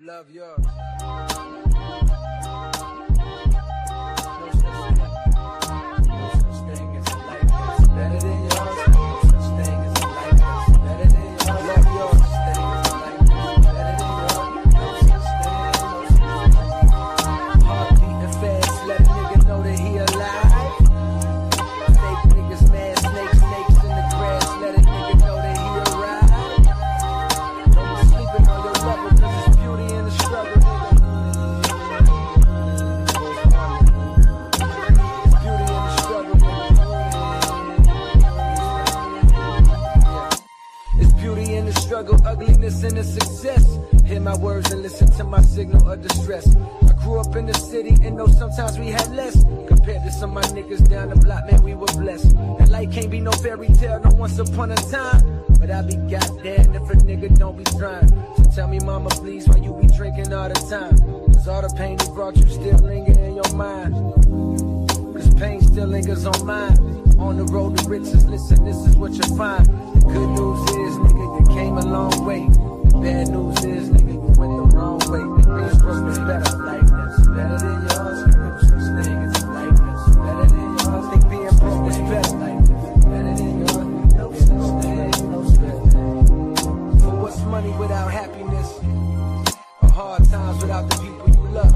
Love yours. Better than yours. No such thing as a life that's better than yours. Love yours. Better than yours. No such thing. Heart beating fast. Let a nigga know that he alive. Fake niggas mad. Snakes in the grass. Let a nigga know that he arrived. Don't be sleeping on your level, cause it's beauty in the struggle, nigga. It's beauty in the struggle, nigga. It's beauty in the struggle, ugliness in the success. Hear my words and listen to my signal of distress. I grew up in the city and know sometimes we had less. Compared to some of my niggas down the block, man, we were blessed. That life can't be no fairy tale, no once upon a time. But I be goddamn if a nigga don't be trying. So tell me, mama, please, why you be drinking all the time? Cause all the pain he brought you still linger in your mind. Cause pain still lingers on mine. On the road to riches, listen, this is what you find. The good news is, nigga, you came a long way. The bad news is, nigga, you went the wrong way. The being broke is better, life that's better than yours. No such thing as a life that's better than yours. Think being broke is better, life that's better than yours. No such thing, no such thing. For what's money without happiness? Or hard times without the people you love?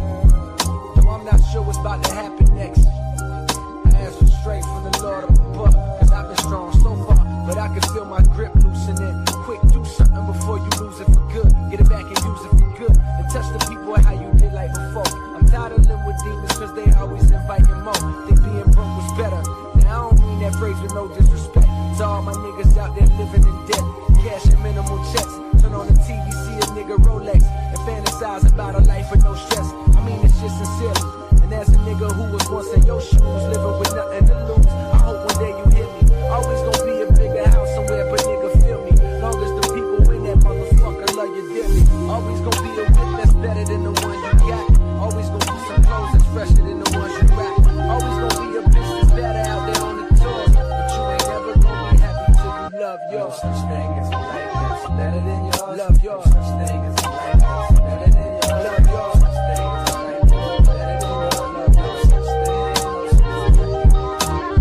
Though I'm not sure what's about to happen next. I ask for strength from the Lord above, cause I've been strong so far, but I can feel my grip loosening. Quick, do something before you lose it for good. Get it back and use it for good. And touch the people how you did like before. I'm tired of living with demons cause they always inviting more. Think being broke was better. Now I don't mean that phrase with no disrespect to all my niggas out there living in debt. Cash and minimal checks. Turn on the TV, see a nigga Rolex, and fantasize about a life with no stress. I mean this shit sincerely. And as a nigga who was once in your shoes, living with nothing to lose, I hope one day you hear me. Always gonna be a bigger house somewhere, but nigga feel me. Long as the people in that motherfucker love you dearly. Always gonna be a whip that's better than the one you got. Always gonna be some clothes that's fresher than the ones you rock. Always gonna be a bitch that's better out there on the tours. But you ain't never gonna be happy till you love yours. No such thing as a life that's better than yours. Love yours. No such thing as a life that's better than yours. Love yours. No such thing as a life that's better than yours.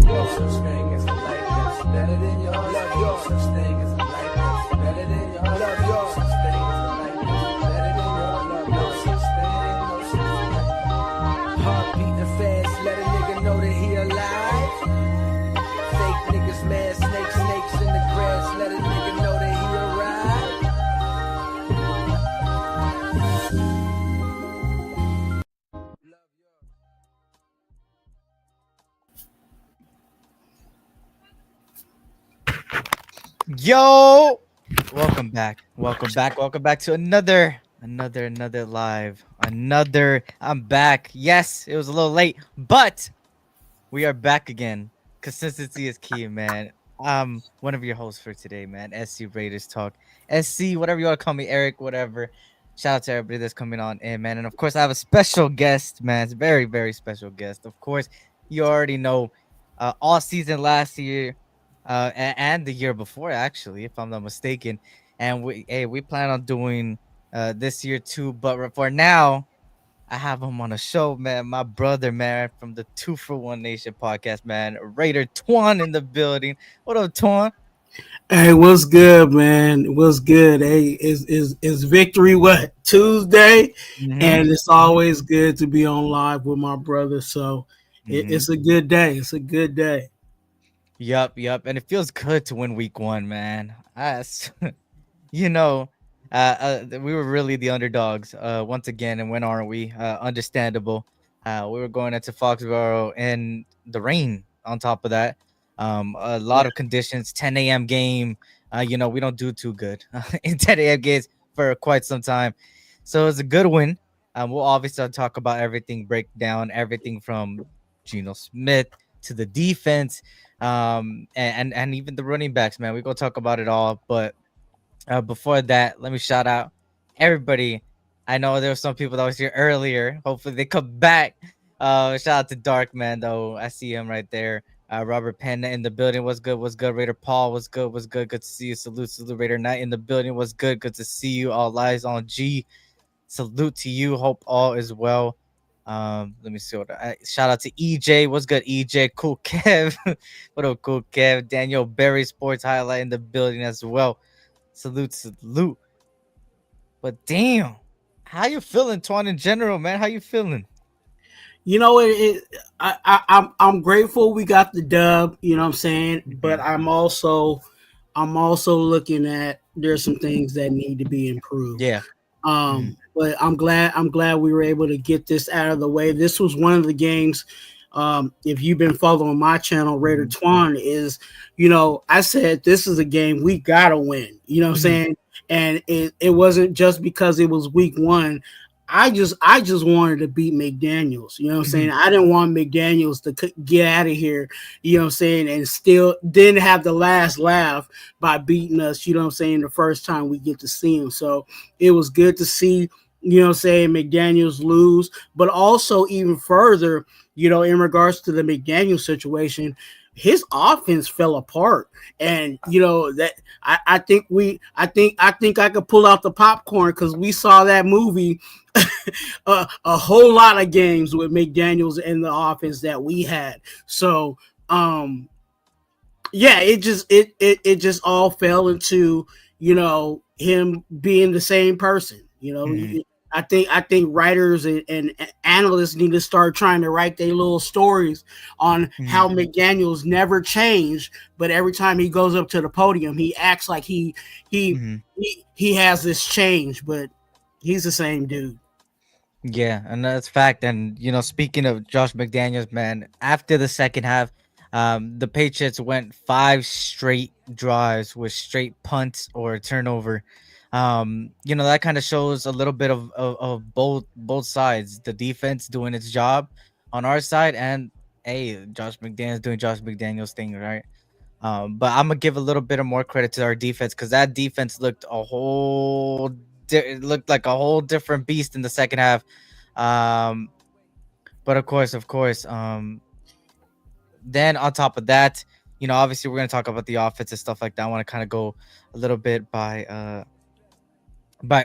No such thing as a life that's better than yours. Love yours. Such thing as a life that's better than yours. Love yours. Such thing as a life that's better than yours. Love no such thing, no such thing. Heart beating fast, let a nigga know that he alive. Fake niggas mad, snakes in the grass, let a nigga know that he arrived. Yo, welcome back to another live, I'm back. Yes, it was a little late, but we are back again. Consistency is key, man. I'm one of your hosts for today, man. SC Raiders Talk, SC, whatever you want to call me, Eric, whatever. Shout out to everybody that's coming on in, man. And of course, I have a special guest, man. It's a very, very special guest. Of course, you already know, all season last year, and the year before, actually, if I'm not mistaken. And we plan on doing this year too. But for now, I have him on a show, man. My brother, man, from the 2-for-1 Nation podcast, man. Raider Twuan in the building. What up, Twuan? Hey, what's good, man? What's good? Hey, is victory what Tuesday? Mm-hmm. And it's always good to be on live with my brother. So it's a good day. It's a good day. Yup. And it feels good to win week 1, man. You know, we were really the underdogs once again, and when aren't we? Understandable. We were going into Foxborough in the rain. On top of that, a lot of conditions. 10 a.m. game. We don't do too good in 10 a.m. games for quite some time. So it's a good win. We'll obviously talk about everything, break down everything from Geno Smith to the defense, and even the running backs, man. We're gonna talk about it all, but before that, let me shout out everybody. I know there were some people that was here earlier. Hopefully they come back. Shout out to Dark, man, though. I see him right there. Robert Penn in the building. What's good? Raider Paul, what's good? Good to see you. Salute, Raider Knight in the building. What's good? Good to see you. All lies on G. Salute to you. Hope all is well. Let me see shout out to EJ. What's good, EJ? Cool Kev. What up, Cool Kev? Daniel Berry Sports Highlight in the building as well. Salute, salute. But damn, how you feeling, Twan, in general, man? How you feeling? You know, I'm grateful we got the dub. You know what I'm saying, but I'm also looking at there's some things that need to be improved. Yeah. But I'm glad we were able to get this out of the way. This was one of the games. If you've been following my channel, Raider Twuan, is, I said this is a game we gotta win. You know what I'm saying? And it wasn't just because it was week one. I just wanted to beat McDaniels. You know what I'm saying? I didn't want McDaniels to get out of here, you know what I'm saying, and still didn't have the last laugh by beating us, you know what I'm saying, the first time we get to see him. So it was good to see, you know what I'm saying, McDaniels lose, but also even further, in regards to the McDaniels situation, his offense fell apart. And that I think I could pull out the popcorn because we saw that movie a whole lot of games with McDaniels and the offense that we had. So yeah, it just all fell into him being the same person. I think writers and analysts need to start trying to write their little stories on how McDaniels never changed, but every time he goes up to the podium, he acts like he has this change, but he's the same dude. Yeah, and that's fact. And speaking of Josh McDaniels, man, after the second half, the Patriots went 5 straight drives with straight punts or a turnover. That kind of shows a little bit of both sides. The defense doing its job on our side, and hey, Josh McDaniels doing Josh McDaniels thing, right? But I'm gonna give a little bit of more credit to our defense because that defense looked it looked like a whole different beast in the second half. Um, but of course, then on top of that, obviously we're gonna talk about the offense and stuff like that. I want to kind of go a little bit by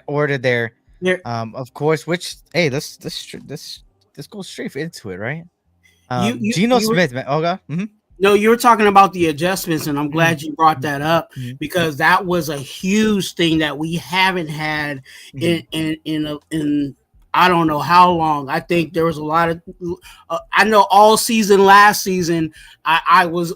order there. Yeah. Of course, which hey, let's go straight into it, right? You you Geno you were Smith, man. Okay. No, you were talking about the adjustments, and I'm glad you brought that up Mhm. because that was a huge thing that we haven't had in I don't know how long. I think there was a lot of I know all season last season I was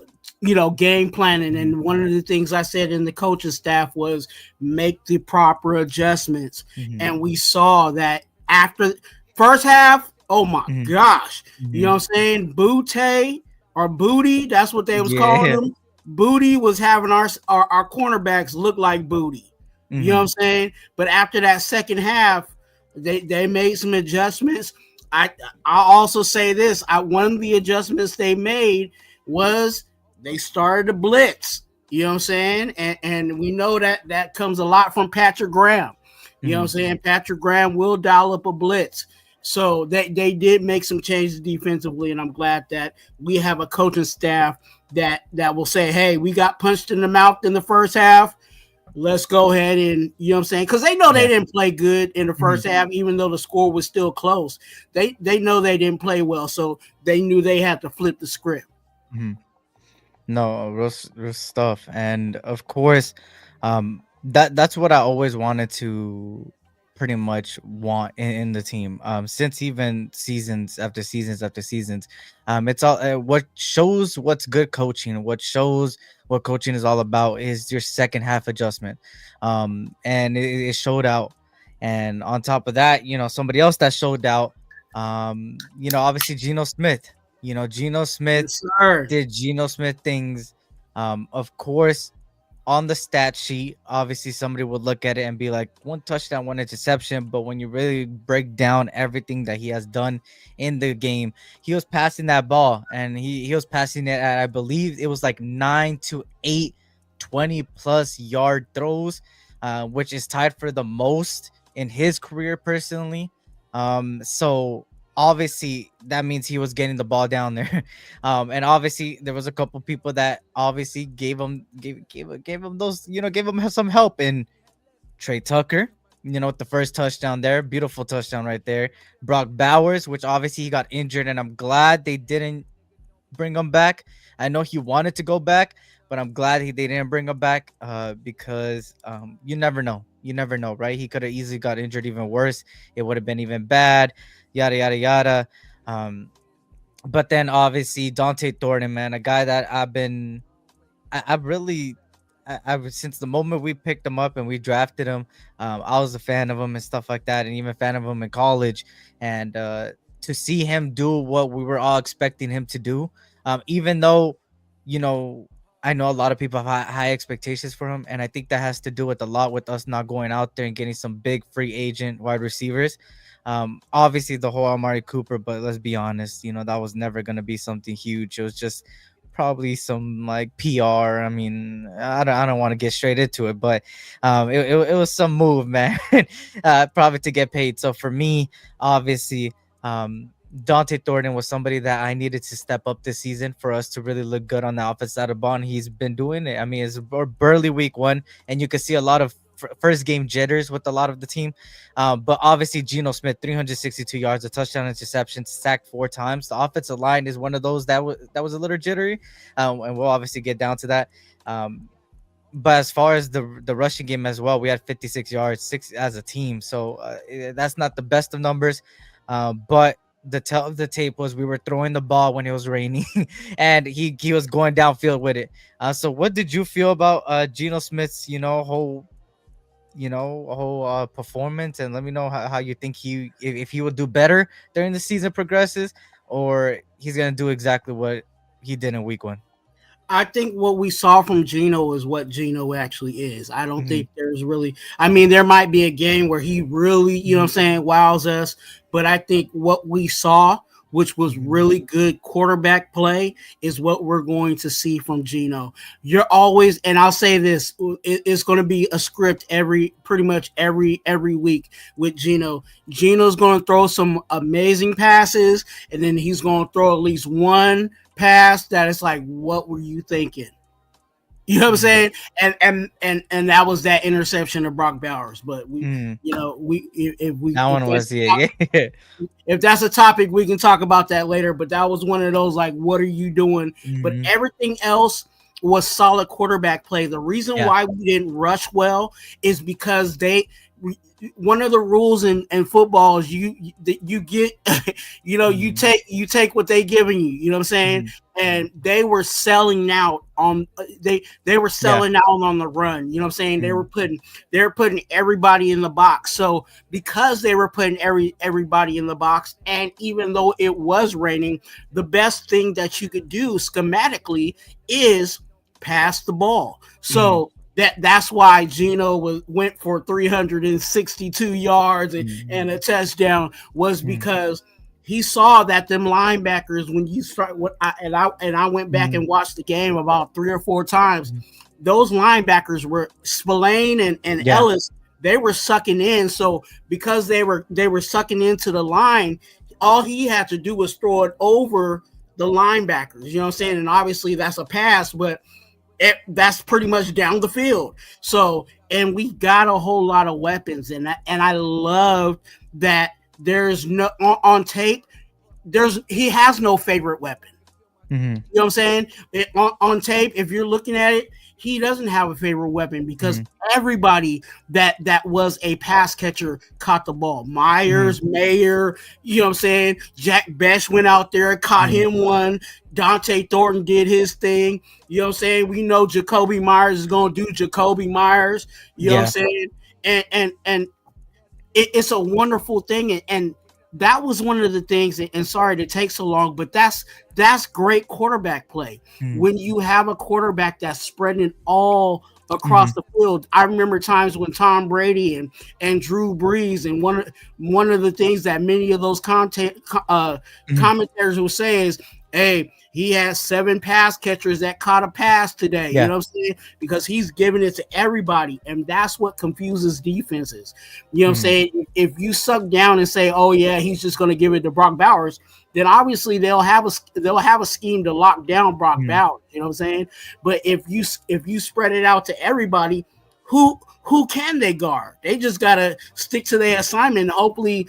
game planning, and one of the things I said in the coaching staff was make the proper adjustments, and we saw that after first half. Oh my gosh, you know what I'm saying? Butte or Booty, that's what they was calling Yeah. him. Booty was having our cornerbacks look like Booty. You know what I'm saying? But after that second half, they made some adjustments. I also say this. One of the adjustments they made was they started to blitz. You know what I'm saying? And we know that comes a lot from Patrick Graham. You know what I'm saying? Patrick Graham will dial up a blitz. So they did make some changes defensively, and I'm glad that we have a coaching staff that will say, hey, we got punched in the mouth in the first half. Let's go ahead and, you know what I'm saying? Because they know they didn't play good in the first half, even though the score was still close. They know they didn't play well, so they knew they had to flip the script. No, real stuff. And of course, that's what I always wanted to pretty much want in the team. Since even seasons after seasons after seasons, it's all what shows what's good coaching, what shows what coaching is all about is your second half adjustment. And it showed out. And on top of that, somebody else that showed out, obviously Geno Smith. Geno Smith Yes, sir. did Geno Smith things. Of course, on the stat sheet, obviously somebody would look at it and be like, 1 touchdown, 1 interception. But when you really break down everything that he has done in the game, he was passing that ball, and he was passing it at, I believe it was like 9 to 8 20+ yard throws, which is tied for the most in his career personally. So obviously that means he was getting the ball down there. And obviously there was a couple people that obviously gave him those, gave him some help in Trey Tucker, with the first touchdown there. Beautiful touchdown right there. Brock Bowers, which obviously he got injured, and I'm glad they didn't bring him back. I know he wanted to go back, but I'm glad they didn't bring him back because you never know. You never know, right? He could have easily got injured even worse. It would have been even bad, yada, yada, yada. But then obviously Dante Thornton, man, a guy that I really, since the moment we picked him up and we drafted him, I was a fan of him and stuff like that, and even a fan of him in college. And to see him do what we were all expecting him to do, even though, you know, I know a lot of people have high expectations for him, and I think that has to do with a lot with us not going out there and getting some big free agent wide receivers. Obviously the whole Amari Cooper, but let's be honest, that was never gonna be something huge. It was just probably some like PR. I mean, I don't want to get straight into it, but it was some move, man. Probably to get paid. So for me, obviously, Dante Thornton was somebody that I needed to step up this season for us to really look good on the offense side of ball. And he's been doing it. I mean, it's barely week one, and you can see a lot of first game jitters with a lot of the team. But obviously, Geno Smith, 362 yards, a touchdown, interception, sacked 4 times. The offensive line is one of those that was a little jittery, and we'll obviously get down to that. But as far as the rushing game as well, we had 56 yards, 6 as a team. So that's not the best of numbers, but the tell of the tape was we were throwing the ball when it was raining, and he was going downfield with it. So what did you feel about Geno Smith's whole performance, and let me know how you think if he will do better during the season progresses, or he's gonna do exactly what he did in week one? I think what we saw from Geno is what Geno actually is. I don't think there's really, I mean, there might be a game where he really, you know what I'm saying, wows us, but I think what we saw, which was really good quarterback play, is what we're going to see from Geno. You're always, and I'll say this, it's going to be a script pretty much every week with Geno. Geno's going to throw some amazing passes, and then he's going to throw at least one pass that is like, what were you thinking? You know what I'm saying? And that was that interception of Brock Bowers. But that one was yeah. If that's a topic, we can talk about that later. But that was one of those like, what are you doing? But everything else was solid quarterback play. The reason why we didn't rush well is because one of the rules in football is you get you take what they giving you, you know what I'm saying? And they were selling out on they were selling out on the run, you know what I'm saying? They were putting everybody in the box. So because they were putting everybody in the box, and even though it was raining, the best thing that you could do schematically is pass the ball. So that's why Geno went for 362 yards and a touchdown, was because he saw that them linebackers, when you start I went back and watched the game about 3 or 4 times. Those linebackers were Spillane and Ellis. They were sucking in. So because they were sucking into the line, all he had to do was throw it over the linebackers. You know what I'm saying? And obviously that's a pass, but that's pretty much down the field. So, and we got a whole lot of weapons, and I love that there's no on tape. He has no favorite weapon. You know what I'm saying? On tape, if you're looking at it, he doesn't have a favorite weapon, because everybody that was a pass catcher caught the ball. Myers, Mayer, you know what I'm saying? Jack Best went out there, caught him one. Dante Thornton did his thing. You know what I'm saying? We know Jacoby Myers is going to do Jacoby Myers. You know what I'm saying? And it's a wonderful thing. And that was one of the things, and sorry to take so long, but that's great quarterback play. When you have a quarterback that's spreading all across the field. I remember times when Tom Brady and Drew Brees, and one of the things that many of those commentators will say is, hey, he has 7 pass catchers that caught a pass today. You know what I'm saying? Because he's giving it to everybody. And that's what confuses defenses. You know what I'm saying? If you suck down and say, oh yeah, he's just going to give it to Brock Bowers, then obviously they'll have a scheme to lock down Brock Bowers. You know what I'm saying? But if you spread it out to everybody, who can they guard? They just gotta stick to their assignment. Hopefully,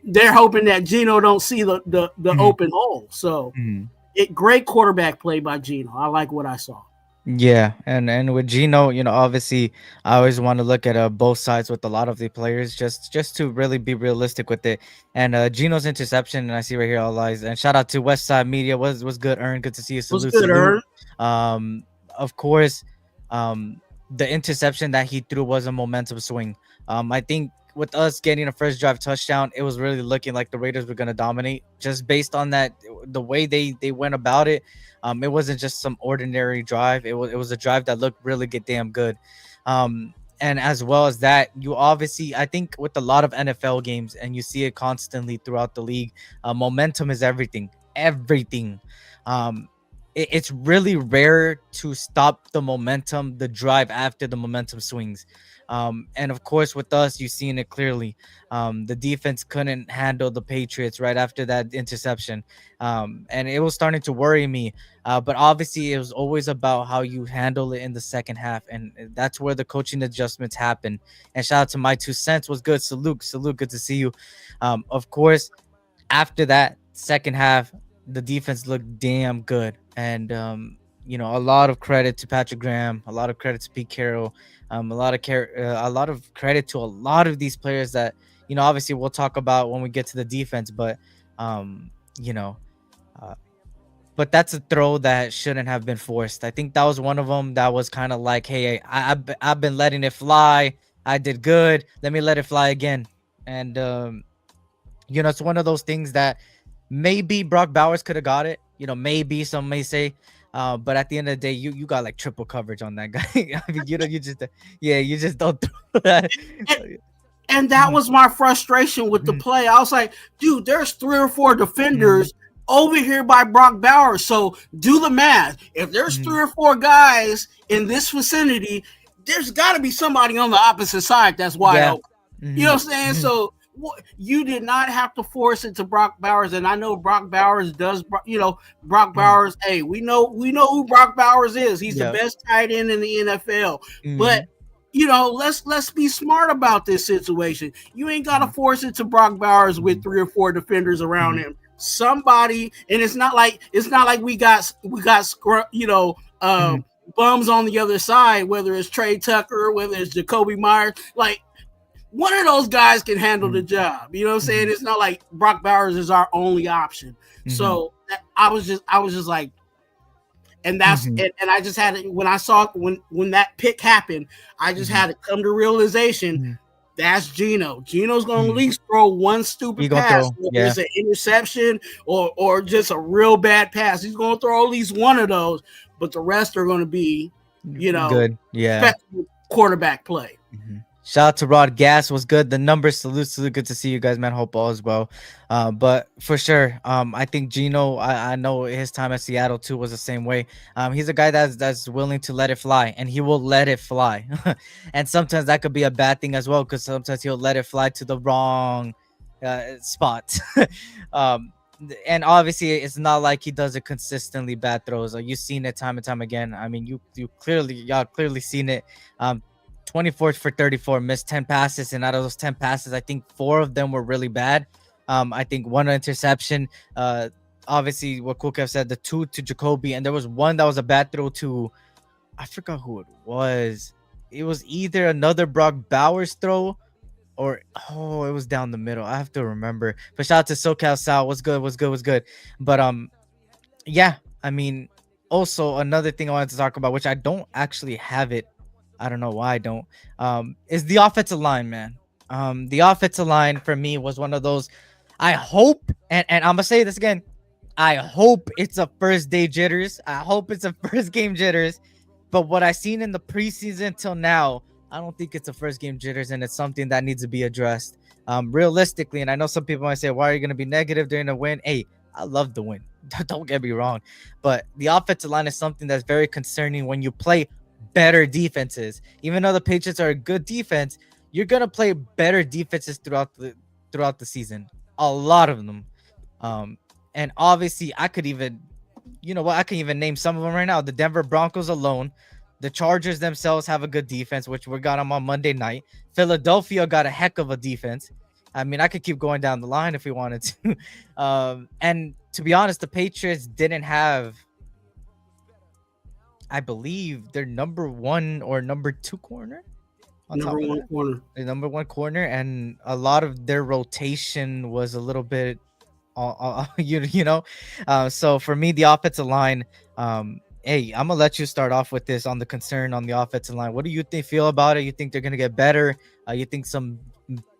they're hoping that Geno don't see the Mhm, open hole. So, mhm. great quarterback play by Geno. I like what I saw. Yeah, and with Gino, obviously, I always want to look at both sides with a lot of the players, just to really be realistic with it. And Gino's interception, and I see right here all lies. And shout out to West Side Media. Was good, Earn. Good to see you. What's Salute, good, salute. Ern? Of course, the interception that he threw was a momentum swing. I think with us getting a first drive touchdown, it was really looking like the Raiders were gonna dominate, just based on that, the way they went about it. It wasn't just some ordinary drive. It was a drive that looked really good, damn good. And as well as that, you obviously, I think with a lot of NFL games, and you see it constantly throughout the league, momentum is everything. Everything. It's really rare to stop the momentum, the drive after the momentum swings. And of course, with us, you've seen it clearly. The defense couldn't handle the Patriots right after that interception. And it was starting to worry me. But obviously, it was always about how you handle it in the second half. And that's where the coaching adjustments happen. And shout out to my 2 cents. Was good. Salute. Good to see you. Of course, after that second half, the defense looked damn good. And a lot of credit to Patrick Graham, a lot of credit to Pete Carroll, a lot of credit to a lot of these players that, obviously we'll talk about when we get to the defense. But um, you know, uh, but that's a throw that shouldn't have been forced. I think that was one of them that was kind of like, hey, I've been letting it fly. I did good. Let me let it fly again. And it's one of those things that maybe Brock Bowers could have got it. Maybe some may say, but at the end of the day, you got like triple coverage on that guy. I mean, you just don't throw that. And that was my frustration with the Mhm, play. I was like, dude, there's 3 or 4 mhm, defenders over here by Brock Bowers. So do the math. If there's mhm, 3 or 4 guys in this vicinity, there's got to be somebody on the opposite side that's wide yeah. open. You know Mhm, what I'm saying? mhm, So you did not have to force it to Brock Bowers, and I know Brock Bowers does. Brock mhm, Bowers. Hey, we know who Brock Bowers is. He's the yeah. best tight end in the NFL. But Mhm, let's be smart about this situation. You ain't gotta mhm, force it to Brock Bowers with mhm, 3 or 4 defenders around mhm, him. Somebody, and it's not like mhm, bums on the other side, whether it's Trey Tucker, whether it's Jacoby Myers. Like, one of those guys can handle the mhm, job. You know what I'm saying? mhm, It's not like Brock Bowers is our only option. mhm, So I was just like, and that's mhm, and I just had it when I saw when that pick happened. I just mhm, had to come to realization mhm, that's Geno. Geno's gonna at mhm. least throw one He stupid gonna pass, throw, whether yeah. it's an interception or just a real bad pass. He's gonna throw at least one of those, but the rest are gonna be, Good, yeah. respectable quarterback play. Mhm. Shout out to Rod Gas. Was good. The numbers, salute. Good to see you guys, man. Hope all is well. But for sure, I think Gino. I know his time at Seattle too was the same way. He's a guy that's willing to let it fly, and he will let it fly. And sometimes that could be a bad thing as well, because sometimes he'll let it fly to the wrong spot. um, and obviously, it's not like he does it consistently bad throws. You've seen it time and time again. I mean, y'all clearly seen it. Um, 24 for 34, missed 10 passes, and out of those 10 passes, I think 4 of them were really bad. I think one interception. Obviously, what Cool Kev said, the 2 to Jacoby, and there was one that was a bad throw to, I forgot who it was. It was either another Brock Bowers throw, or it was down the middle. I have to remember. But shout out to SoCal Sal. Was good. But yeah, I mean, also another thing I wanted to talk about, which I don't actually have it. I don't know why I don't. Is the offensive line, man. The offensive line for me was one of those. I hope, and I'm gonna say this again. I hope it's a first day jitters. I hope it's a first game jitters. But what I seen in the preseason till now, I don't think it's a first game jitters, and it's something that needs to be addressed. Realistically, and I know some people might say, "Why are you gonna be negative during the win?" Hey, I love the win. Don't get me wrong, but the offensive line is something that's very concerning when you play better defenses. Even though the Patriots are a good defense, you're gonna play better defenses throughout the season. A lot of them. Um, and obviously, I could even, I can even name some of them right now. The Denver Broncos alone. The Chargers themselves have a good defense, which we got them on Monday night. Philadelphia got a heck of a defense. I mean, I could keep going down the line if we wanted to. And to be honest, the Patriots didn't have, I believe, their number 1 or number 2 corner. Number 1 corner. The number 1 corner, and a lot of their rotation was a little bit, so for me, the offensive line, hey, I'm gonna let you start off with this on the concern on the offensive line. What do you feel about it? You think they're gonna get better? You think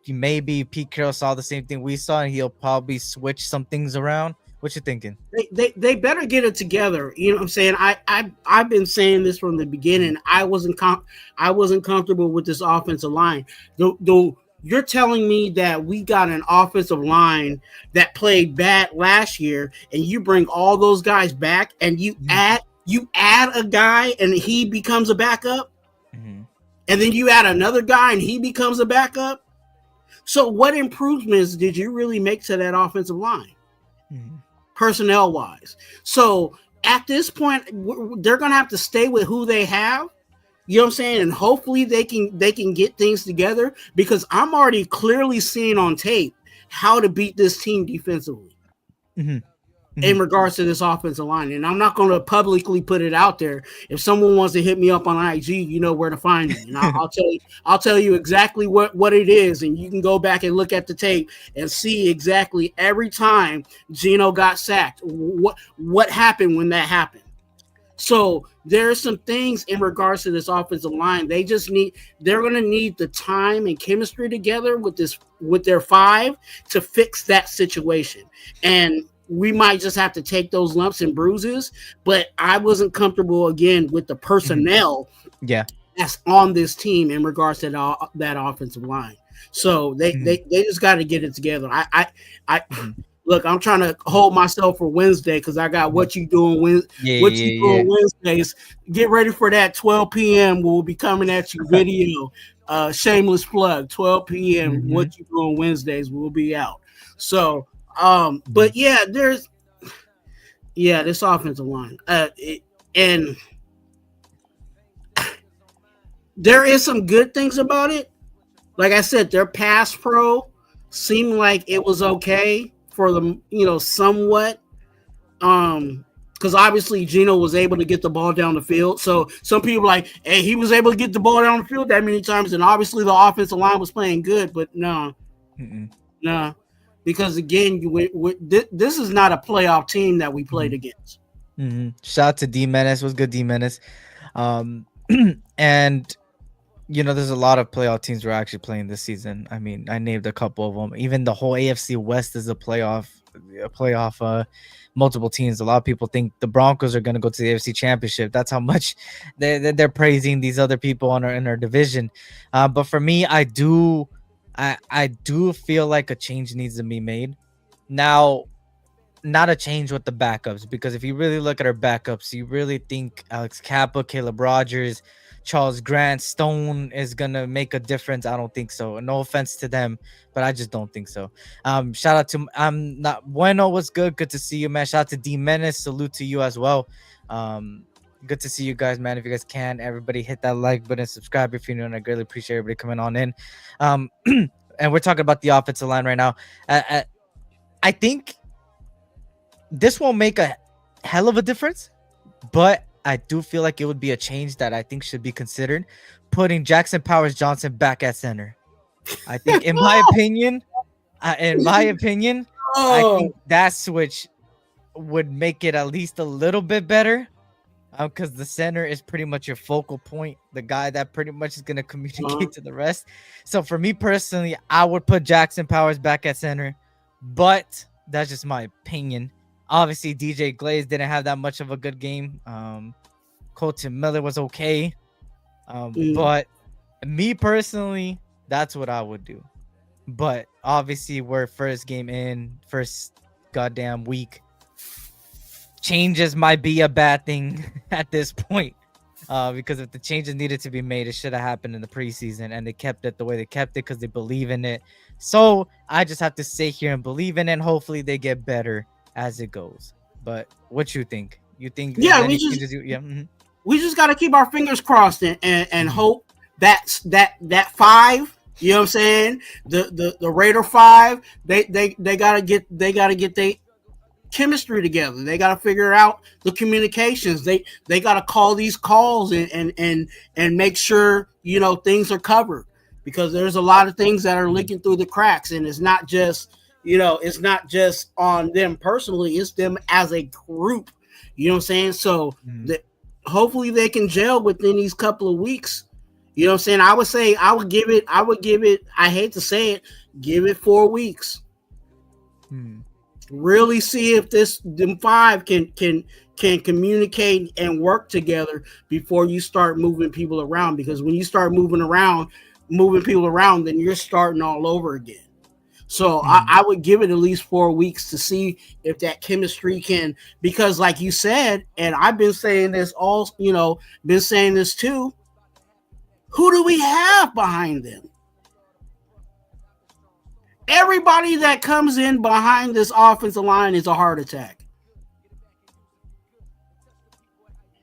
maybe Pete Carroll saw the same thing we saw, and he'll probably switch some things around? What you thinking? They better get it together. You know what I'm saying? I've been saying this from the beginning. I wasn't comfortable with this offensive line. Though you're telling me that we got an offensive line that played bad last year, and you bring all those guys back, and you add a guy, and he becomes a backup, and then you add another guy, and he becomes a backup. So what improvements did you really make to that offensive line? Personnel wise. So at this point, they're going to have to stay with who they have. You know what I'm saying? And hopefully they can get things together, because I'm already clearly seeing on tape how to beat this team defensively in regards to this offensive line. And I'm not going to publicly put it out there. If someone wants to hit me up on IG, you know where to find me. And I'll tell you exactly what it is. And you can go back and look at the tape and see exactly every time Geno got sacked, what happened when that happened. So there's some things in regards to this offensive line. They're going to need the time and chemistry together with their 5 to fix that situation. And we might just have to take those lumps and bruises, but I wasn't comfortable again with the personnel that's on this team in regards to that offensive line. So they just got to get it together. Look, I'm trying to hold myself for Wednesday, because I got What You Doing Wednesdays. Get ready for that 12 p.m. We'll be coming at you video. Shameless plug, 12 p.m. What You Doing Wednesdays will be out. So, but yeah, this offensive line, and there is some good things about it. Like I said, their pass pro seemed like it was okay for them, somewhat. Because obviously Geno was able to get the ball down the field. So some people are like, hey, he was able to get the ball down the field that many times, and obviously the offensive line was playing good. But no. Because again, this is not a playoff team that we played against. Shout out to D Menace. Was good, D Menace. And there's a lot of playoff teams we're actually playing this season. I mean, I named a couple of them. Even the whole AFC West is a playoff. Multiple teams. A lot of people think the Broncos are going to go to the AFC Championship. That's how much they're praising these other people in our division. But for me, I do feel like a change needs to be made. Now, not a change with the backups, because if you really look at our backups, you really think Alex Kappa, Caleb Rogers, Charles Grant, Stone is gonna make a difference? I don't think so. No offense to them, but I just don't think so. Shout out to not Bueno was good to see you, man. Shout out to D Menace, salute to you as well. Good to see you guys, man. If you guys can, everybody hit that like button, subscribe if you're new, and I greatly appreciate everybody coming on in. And we're talking about the offensive line right now. I think this won't make a hell of a difference, but I do feel like it would be a change that I think should be considered, putting Jackson Powers Johnson back at center. I think, in my opinion, I think that switch would make it at least a little bit better, because the center is pretty much your focal point, the guy that pretty much is going to communicate to the rest. So for me personally, I would put Jackson Powers back at center, but that's just my opinion. Obviously, DJ Glaze didn't have that much of a good game. Colton Miller was okay. But me personally, that's what I would do. But obviously, we're first goddamn week. Changes might be a bad thing at this point. Because if the changes needed to be made, it should have happened in the preseason, and they kept it the way they kept it because they believe in it. So I just have to sit here and believe in it, and hopefully they get better as it goes. But what you think? You think? Yeah, we just got to keep our fingers crossed and hope that 5. You know what I'm saying? The Raider 5. They gotta get their chemistry together. They got to figure out the communications. They got to call these calls and make sure, you know, things are covered, because there's a lot of things that are leaking through the cracks, and it's not just, you know, it's not just on them personally, it's them as a group. You know what I'm saying? So hopefully they can gel within these couple of weeks. You know what I'm saying? I would give it, I hate to say it, give it 4 weeks. Really see if them 5 can communicate and work together before you start moving people around. Because when you start moving people around, then you're starting all over again. So I would give it at least 4 weeks to see if that chemistry can, because like you said, and I've been saying this too, who do we have behind them? Everybody that comes in behind this offensive line is a heart attack.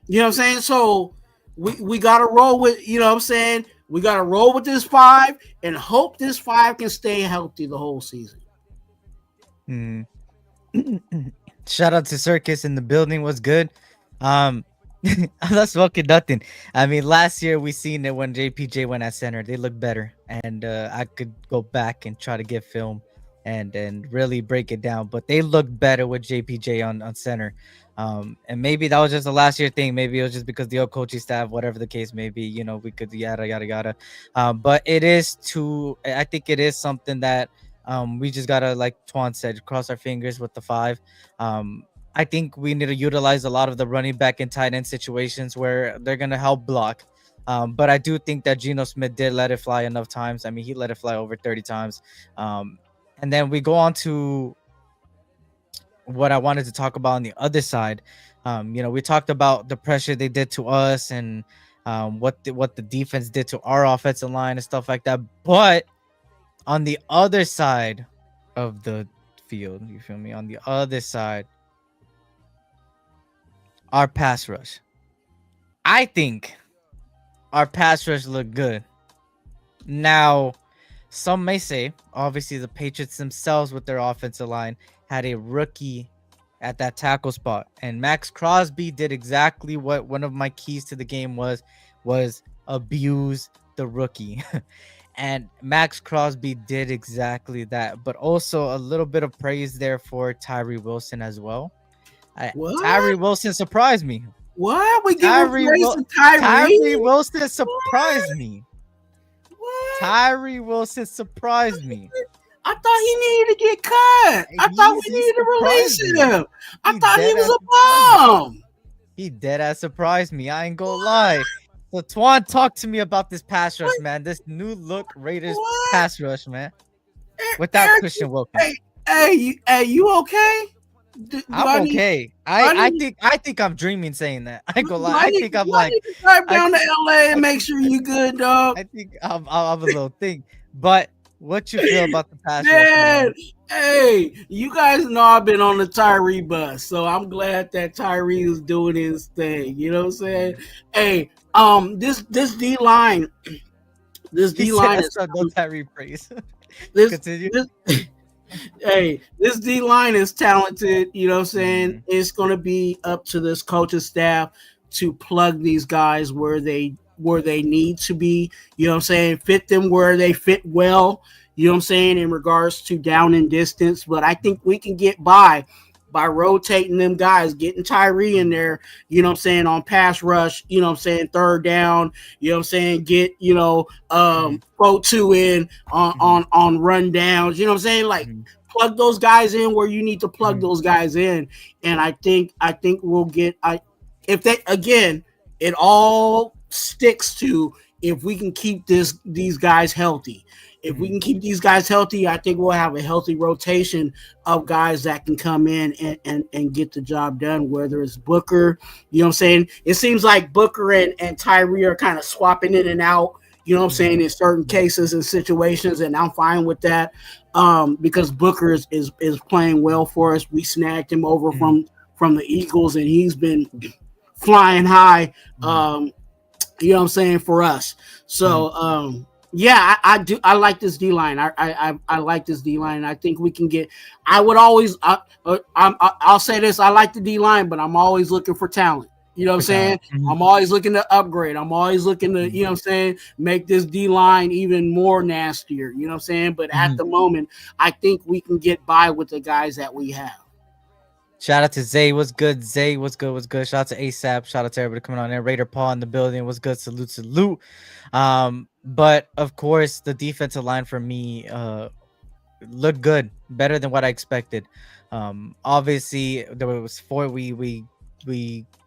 You know what I'm saying? So we got to roll with, you know what I'm saying? We got to roll with this 5 and hope this 5 can stay healthy the whole season. Shout out to Circus in the building. Was good. That's fucking nothing. I mean, last year we seen it when JPJ went at center. They looked better, and I could go back and try to get film and really break it down. But they looked better with JPJ on center. And maybe that was just a last year thing. Maybe it was just because the old coaching staff, whatever the case may be. You know, we could yada. But it is I think it is something that we just gotta, like Twuan said, cross our fingers with the 5. I think we need to utilize a lot of the running back and tight end situations where they're going to help block. But I do think that Geno Smith did let it fly enough times. I mean, he let it fly over 30 times. And then we go on to what I wanted to talk about on the other side. You know, we talked about the pressure they did to us and what the defense did to our offensive line and stuff like that. But on the other side of the field, you feel me? On the other side, our pass rush. I think our pass rush looked good. Now, some may say, obviously, the Patriots themselves with their offensive line had a rookie at that tackle spot. And Max Crosby did exactly what one of my keys to the game was abuse the rookie. And Max Crosby did exactly that. But also a little bit of praise there for Tyree Wilson as well. Tyree Wilson surprised me. What? We give praise to Tyree? Tyree Wilson surprised me. What? Tyree Wilson surprised me. I thought he needed to get cut. I thought we needed to release him. I thought he was a bomb. He dead ass surprised me. I ain't gonna lie. So Twuan, talk to me about this pass rush, man. This new look Raiders pass rush, man. Without Erick, Christian Wilkins. Hey, you okay? I'm okay. I think I'm dreaming saying that. I ain't gonna lie. I think I'm like, need to drive down to LA and make sure you good, dog. I think I'm a little thing. But what you feel about the pass rush, man? Hey, you guys know I've been on the Tyree bus, so I'm glad that Tyree is doing his thing. You know what I'm saying? Hey, this D line is no Tyree praise. Continue. Hey, this D line is talented. You know what I'm saying? It's going to be up to this coaching staff to plug these guys where they need to be. You know what I'm saying? Fit them where they fit well. You know what I'm saying? In regards to down and distance. But I think we can get by rotating them guys, getting Tyree in there, you know what I'm saying, on pass rush, you know what I'm saying, third down, you know what I'm saying, get, 4-2 in on run downs, you know what I'm saying, like plug those guys in where you need to plug those guys in. And I think we'll get, if they, again, it all sticks to if we can keep these guys healthy. If we can keep these guys healthy, I think we'll have a healthy rotation of guys that can come in and get the job done, whether it's Booker, you know what I'm saying? It seems like Booker and Tyree are kind of swapping in and out, you know what I'm saying, in certain cases and situations, and I'm fine with that because Booker is playing well for us. We snagged him over from the Eagles, and he's been flying high. You know what I'm saying, for us. So yeah, I do. I like this D line. I like this D line. I think we can get. I would always. I'll say this. I like the D line, but I'm always looking for talent. You know what I'm saying? I'm always looking to upgrade. I'm always looking to, you know what I'm saying, make this D line even more nastier. You know what I'm saying? But at the moment, I think we can get by with the guys that we have. Shout out to Zay. What's good, Zay? What's good? What's good? Shout out to ASAP. Shout out to everybody coming on there. Raider Paul in the building. What's good? Salute, salute. But of course, the defensive line for me looked good, better than what I expected. Obviously, there was four. We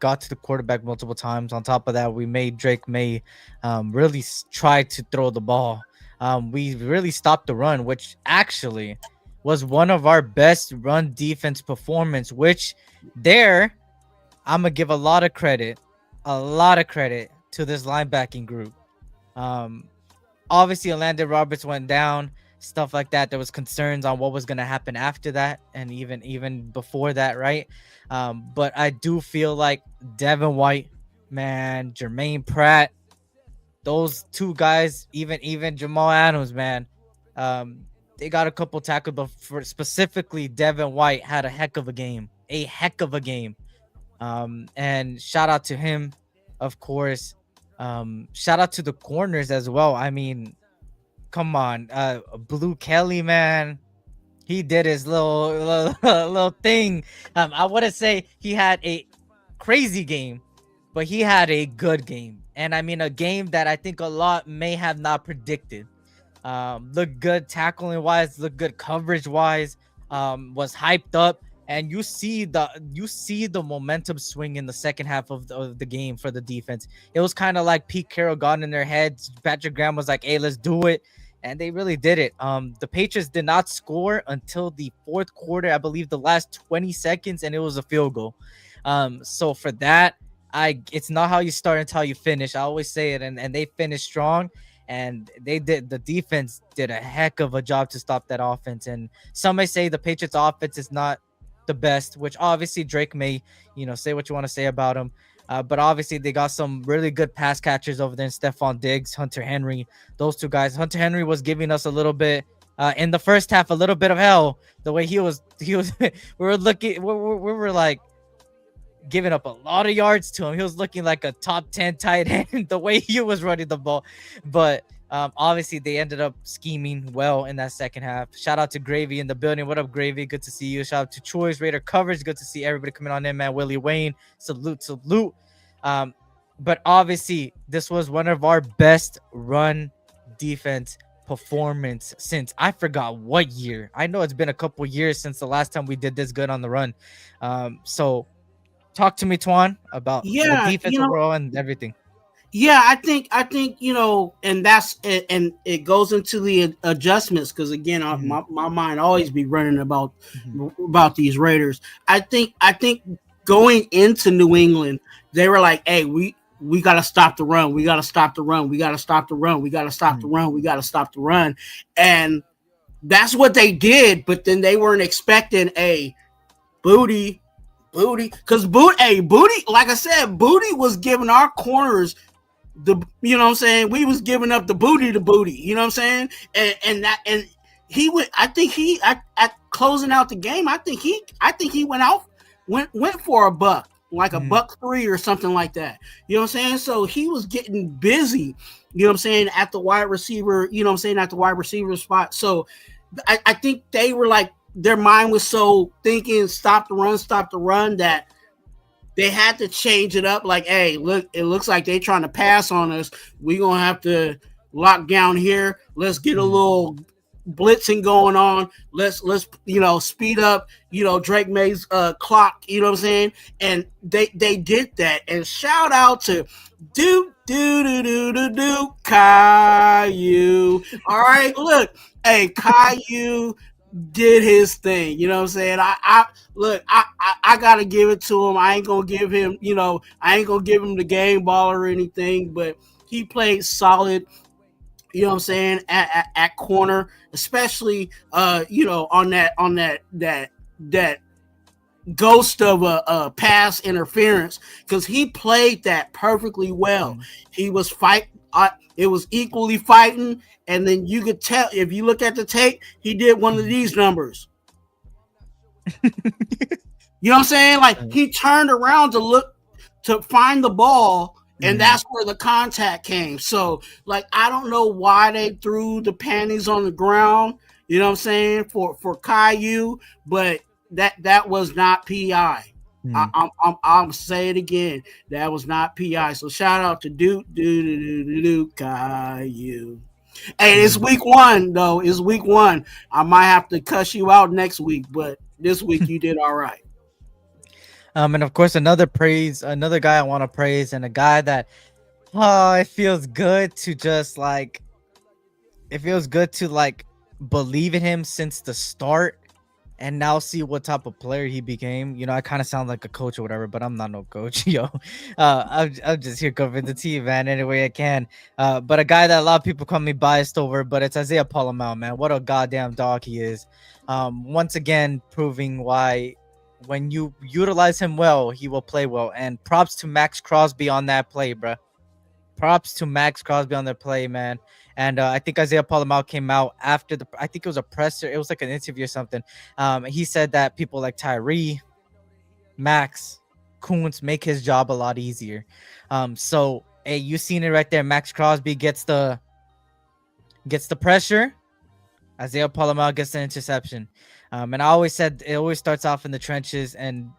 got to the quarterback multiple times. On top of that, we made Drake May really try to throw the ball. We really stopped the run, which actually was one of our best run defense performance, which there I'm gonna give a lot of credit to this linebacking group. Obviously Landon Roberts went down, stuff like that. There was concerns on what was gonna happen after that, and even before that, right? But I do feel like Devin White, man, Jermaine Pratt, those two guys, even Jamal Adams, man. They got a couple tackles, but for specifically Devin White had a heck of a game. And shout out to him, of course. Shout out to the corners as well. I mean, come on, Blue Kelly, man, he did his little thing. I wouldn't say he had a crazy game, but he had a good game, and I mean a game that I think a lot may have not predicted. Looked good tackling wise, looked good coverage wise, was hyped up, and you see the momentum swing in the second half of the game for the defense. It was kind of like Pete Carroll got in their heads. Patrick Graham was like, hey, let's do it, and they really did it. The Patriots did not score until the fourth quarter, I believe the last 20 seconds, and it was a field goal. So for that, it's not how you start until you finish. I always say it, and they finished strong. And the defense did a heck of a job to stop that offense. And some may say the Patriots offense is not the best, which obviously Drake may, say what you want to say about him. But obviously they got some really good pass catchers over there in Stephon Diggs, Hunter Henry, those two guys. Hunter Henry was giving us a little bit in the first half, a little bit of hell. The way he was, we were like, giving up a lot of yards to him. He was looking like a top 10 tight end the way he was running the ball. But obviously they ended up scheming well in that second half. Shout out to Gravy in the building. What up, Gravy? Good to see you. Shout out to Choice Raider Coverage. Good to see everybody coming on in, man. Willie Wayne, salute. But obviously this was one of our best run defense performance since I forgot what year. I know it's been a couple years since the last time we did this good on the run. So talk to me, Twuan, about the defense overall and everything. Yeah, I think and that's it, and it goes into the adjustments because again, my mind always be running about these Raiders. I think going into New England, they were like, "Hey, we got to stop the run. We got to stop the run. We got to stop the run. We got to stop the run. We got to stop the run," and that's what they did. But then they weren't expecting a Booty, because Booty, like I said, Booty was giving our corners the, you know what I'm saying, we was giving up the booty, you know what I'm saying, and he went. I think at closing out the game, I think he went for a buck, like a $1.03 or something like that. You know what I'm saying? So he was getting busy, you know what I'm saying, at the wide receiver, you know what I'm saying, at the wide receiver spot. So I think they were like, their mind was so thinking stop the run that they had to change it up. Like, hey, look, it looks like they trying to pass on us. We're going to have to lock down here. Let's get a little blitzing going on. Let's speed up, Drake May's clock, you know what I'm saying? And they did that. And shout out to Caillou. All right, look, hey, Caillou did his thing, you know what I'm saying? I gotta give it to him. I ain't gonna give him the game ball or anything, but he played solid, you know what I'm saying, at corner, especially on that ghost of a pass interference because he played that perfectly well. He was fight. It was equally fighting, and then you could tell if you look at the tape, he did one of these numbers. You know what I'm saying? Like he turned around to look to find the ball, and that's where the contact came. So, like, I don't know why they threw the panties on the ground. You know what I'm saying for Caillou, but that was not PI. I'll say it again. That was not PI. So shout out to Duke Caillou. Hey, it's week 1 though. It's week 1. I might have to cuss you out next week, but this week you did all right. And of course, another guy I want to praise, and a guy that, it feels good to believe in him since the start, and now see what type of player he became. You know, I kind of sound like a coach or whatever, but I'm not no coach, yo. I'm just here covering the team, man, any way I can. But a guy that a lot of people call me biased over, but it's Isaiah Palamau, man. What a goddamn dog he is. Once again, proving why when you utilize him well, he will play well. And props to Max Crosby on that play, bro. Props to Max Crosby on that play, man. And I think Isaiah Palamau came out after I think it was a presser. It was like an interview or something. He said that people like Tyree, Max, Kuntz make his job a lot easier. So, hey, you seen it right there. Max Crosby gets the pressure. Isaiah Palamau gets the interception. And I always said it always starts off in the trenches, and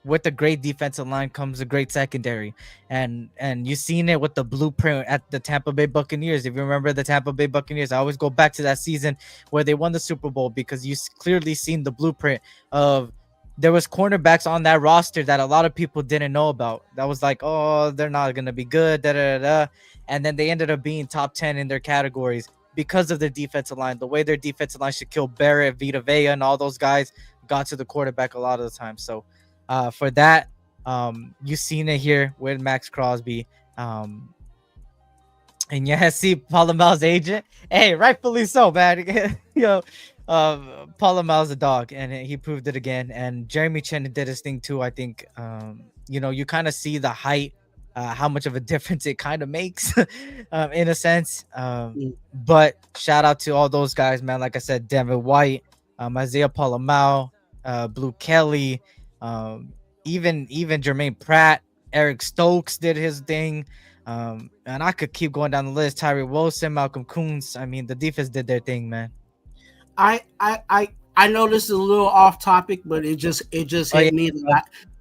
with a great defensive line comes a great secondary. And you've seen it with the blueprint at the Tampa Bay Buccaneers. If you remember the Tampa Bay Buccaneers, I always go back to that season where they won the Super Bowl, because you clearly seen the blueprint of there was cornerbacks on that roster that a lot of people didn't know about. That was like, oh, they're not going to be good, and then they ended up being top 10 in their categories because of their defensive line. The way their defensive line should kill Barrett, Vita Vea, and all those guys got to the quarterback a lot of the time. So for that, you've seen it here with Max Crosby. And yeah, see Palamau's agent. Hey, rightfully so, man. Palamau's a dog, and he proved it again. And Jeremy Chin did his thing too. I think, you kind of see the height, how much of a difference it kind of makes, in a sense. But shout out to all those guys, man. Like I said, Devin White, Isaiah Palamau, Blue Kelly, even Jermaine Pratt, Eric Stokes did his thing. And I could keep going down the list. Tyree Wilson, Malcolm Kuntz. I mean, the defense did their thing, man. I know this is a little off topic, but it just hit me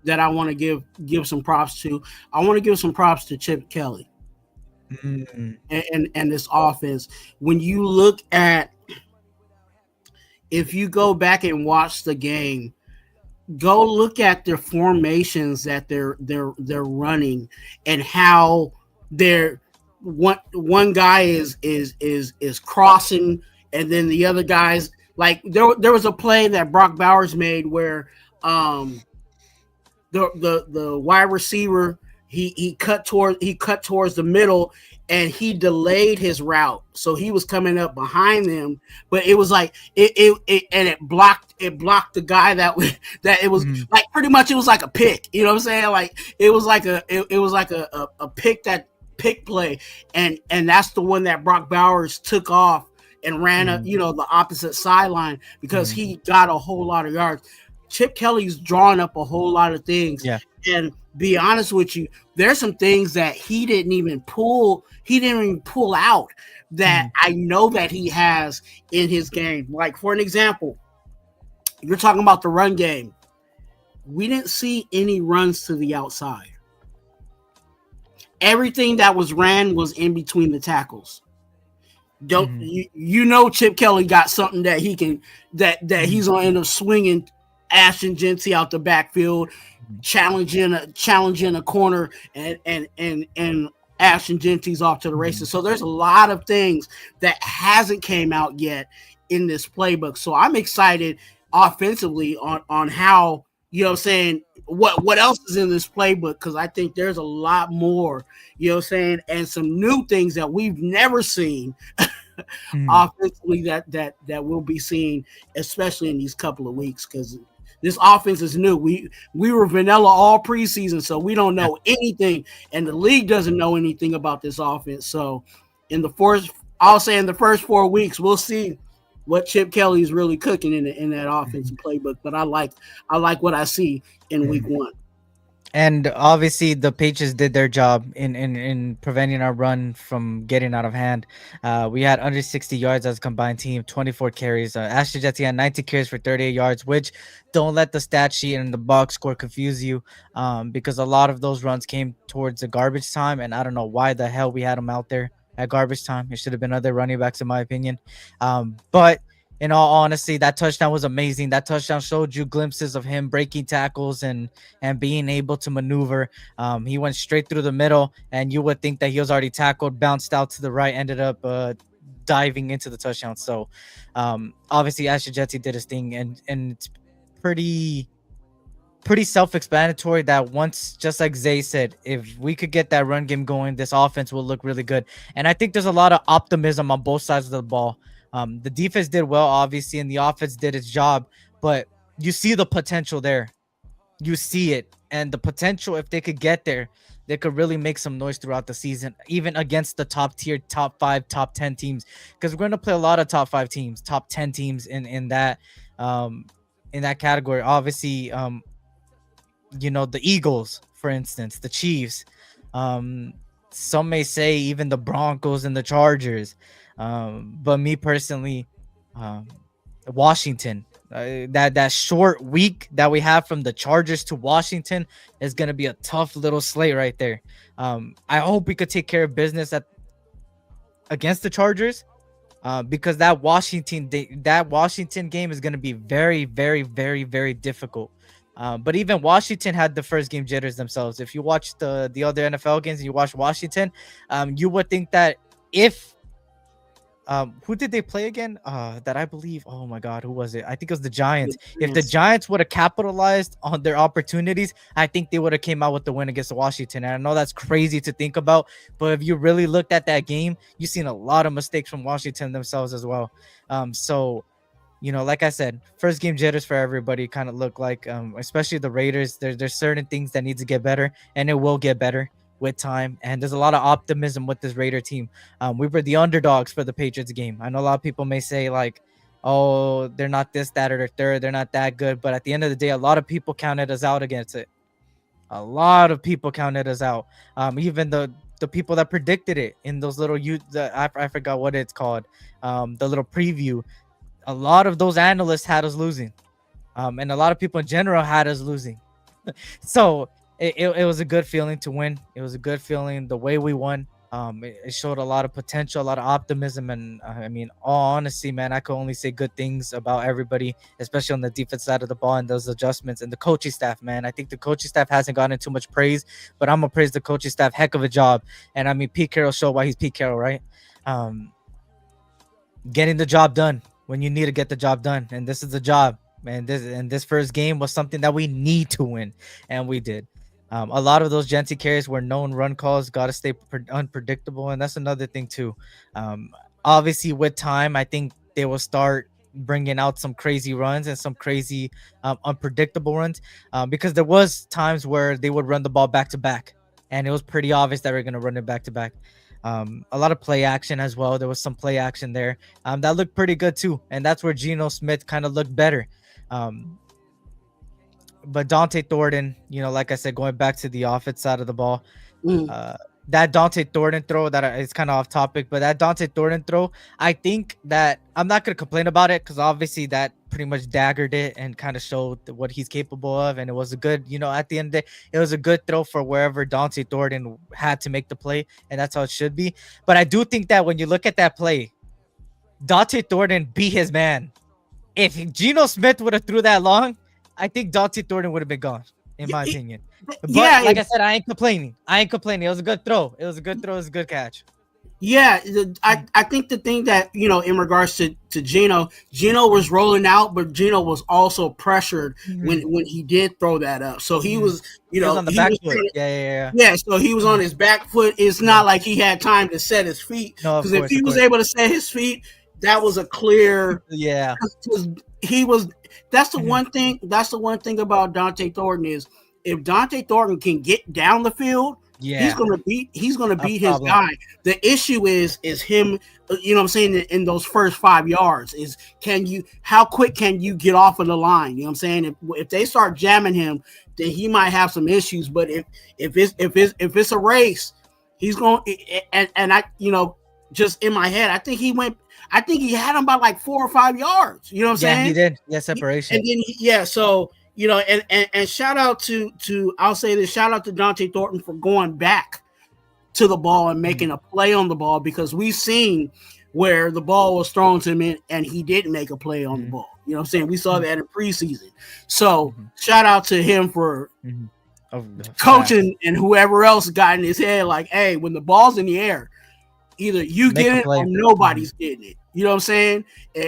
that I want to give some props to. I want to give some props to Chip Kelly and this offense. When you look at, if you go back and watch the game, go look at their formations that they're running, and how they're one guy is crossing, and then the other guys, like there was a play that Brock Bowers made where the wide receiver he cut towards the middle, and he delayed his route, so he was coming up behind them, but it was like it blocked the guy that it was like pretty much it was like a pick, you know what I'm saying? Like it was like a pick play, and that's the one that Brock Bowers took off and ran the opposite sideline, because he got a whole lot of yards. Chip Kelly's drawing up a whole lot of things. Yeah. And be honest with you, there's some things that he didn't even pull out that I know that he has in his game. Like, for an example, you're talking about the run game. We didn't see any runs to the outside. Everything that was ran was in between the tackles. Chip Kelly got something that he can that he's gonna end up swinging Ashton Genty out the backfield, challenging a corner, and Ashton Genty's off to the races. So there's a lot of things that hasn't came out yet in this playbook. So I'm excited offensively on how, you know what I'm saying, what else is in this playbook, because I think there's a lot more, you know what I'm saying, and some new things that we've never seen offensively that we'll be seeing, especially in these couple of weeks, because This offense is new. We were vanilla all preseason, so we don't know anything, and the league doesn't know anything about this offense. So I'll say in the first 4 weeks, we'll see what Chip Kelly is really cooking in that offensive playbook. But I like what I see in week one. And obviously, the Patriots did their job in preventing our run from getting out of hand. We had under 60 yards as a combined team, 24 carries. Ashton Jetty had 90 carries for 38 yards, which don't let the stat sheet and the box score confuse you, because a lot of those runs came towards the garbage time, and I don't know why the hell we had them out there at garbage time. It should have been other running backs, in my opinion. But in all honesty, that touchdown was amazing. That touchdown showed you glimpses of him breaking tackles and being able to maneuver. He went straight through the middle, and you would think that he was already tackled, bounced out to the right, ended up diving into the touchdown. So obviously Ashton Jetty did his thing, and it's pretty self-explanatory that once, just like Zay said, if we could get that run game going, this offense will look really good. And I think there's a lot of optimism on both sides of the ball. The defense did well, obviously, and the offense did its job, but you see the potential there. You see it, and the potential, if they could get there, they could really make some noise throughout the season, even against the top tier, top 5, top 10 teams, because we're going to play a lot of top 5 teams, top 10 teams in that category. Obviously, the Eagles, for instance, the Chiefs, some may say even the Broncos and the Chargers. But me personally, Washington, that short week that we have from the Chargers to Washington is going to be a tough little slate right there. I hope we could take care of business against the Chargers, because that Washington game is going to be very, very, very, very difficult. But even Washington had the first game jitters themselves. If you watch the other NFL games and you watch Washington, you would think that if who did they play again? That I believe. Oh my God, who was it? I think it was the Giants. If the Giants would have capitalized on their opportunities, I think they would have came out with the win against Washington. And I know that's crazy to think about, but if you really looked at that game, you've seen a lot of mistakes from Washington themselves as well. So, like I said, first game jitters for everybody kind of look like, especially the Raiders. There's certain things that need to get better, and it will get better with time, and there's a lot of optimism with this Raider team. We were the underdogs for the Patriots game. I know a lot of people may say like, oh, they're not this, that, or the third, they're not that good, but at the end of the day, a lot of people counted us out against it. A lot of people counted us out. Even the people that predicted it in those little I forgot what it's called, the little preview. A lot of those analysts had us losing, and a lot of people in general had us losing. So it was a good feeling to win. It was a good feeling the way we won. It showed a lot of potential, a lot of optimism, and I mean, all honesty, man, I can only say good things about everybody, especially on the defense side of the ball and those adjustments, and the coaching staff, man. I think the coaching staff hasn't gotten too much praise, but I'm gonna praise the coaching staff. Heck of a job. And I mean, Pete Carroll showed why he's Pete Carroll, right? Getting the job done when you need to get the job done, and this is the job, man. This first game was something that we need to win, and we did. A lot of those Genty carries were known run calls. Got to stay unpredictable, and that's another thing too. Obviously, with time, I think they will start bringing out some crazy runs and some crazy unpredictable runs, because there was times where they would run the ball back to back, and it was pretty obvious that we're going to run it back to back. A lot of play action as well. There was some play action there that looked pretty good too, and that's where Geno Smith kind of looked better. But Dante Thornton, like I said, going back to the offense side of the ball, that Dante Thornton throw, that is kind of off topic, but that Dante Thornton throw, I think that I'm not going to complain about it, because obviously that pretty much daggered it and kind of showed what he's capable of. And it was a good, at the end of the day, it was a good throw for wherever Dante Thornton had to make the play. And that's how it should be. But I do think that when you look at that play, Dante Thornton beat his man. If Geno Smith would have threw that long, I think Dante Thornton would have been gone, in my opinion. But like I said, I ain't complaining. It was a good throw. It was a good catch. Yeah, I think the thing that, in regards to Geno was rolling out, but Geno was also pressured when he did throw that up. So he was, he was on the back foot. Yeah. Yeah, so he was on his back foot. It's not like he had time to set his feet. No, because if he was able to set his feet, that was a clear. Yeah. 'Cause he was. That's the Mhm. one thing. That's the one thing about Dante Thornton is if Dante Thornton can get down the field, he's Yeah. gonna beat. He's gonna A beat his problem. guy. The issue is him. You know what I'm saying in those first 5 yards is how quick can you get off of the line? You know what I'm saying if they start jamming him, then he might have some issues. But if it's a race, he's going and I just in my head I think he had him by like 4 or 5 yards. You know what I'm Yeah, he saying? did. Yeah, And separation. then so and shout out to I'll say this, shout out to Dante Thornton for going back to the ball and making a play on the ball because we've seen where the ball was thrown to him and he didn't make a play on the ball. You know what I'm saying? We saw that in preseason. So shout out to him for coaching and whoever else got in his head like, hey, when the ball's in the air, either you Make get a it play. or nobody's getting it. You know what I'm saying?